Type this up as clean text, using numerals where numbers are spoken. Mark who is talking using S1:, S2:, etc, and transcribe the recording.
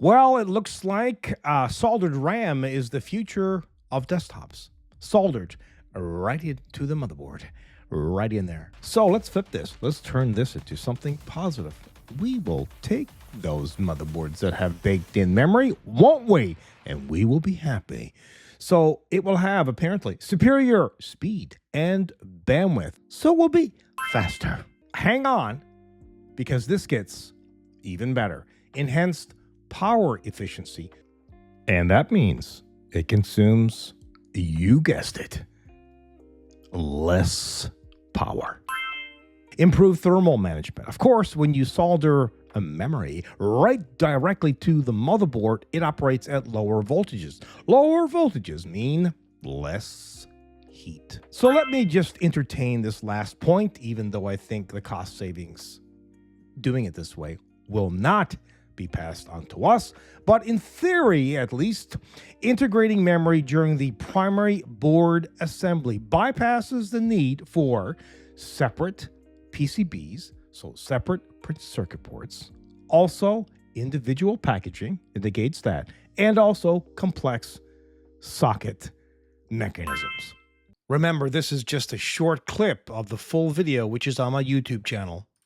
S1: Well, it looks like soldered RAM is the future of desktops. Soldered right into the motherboard, right in there. So let's flip this. Let's turn this into something positive. We will take those motherboards that have baked in memory, won't we? And we will be happy. So it will have apparently superior speed and bandwidth. So it will be faster. Hang on, because this gets even better. Enhanced power efficiency. And that means it consumes, you guessed it, less power. Improved thermal management. Of course, when you solder a memory right directly to the motherboard, it operates at lower voltages. Lower voltages mean less heat. So let me just entertain this last point, even though I think the cost savings doing it this way will not be passed on to us. But in theory, at least, integrating memory during the primary board assembly bypasses the need for separate PCBs, so separate printed circuit boards, also individual packaging, it negates that, and also complex socket mechanisms. Remember, this is just a short clip of the full video, which is on my YouTube channel.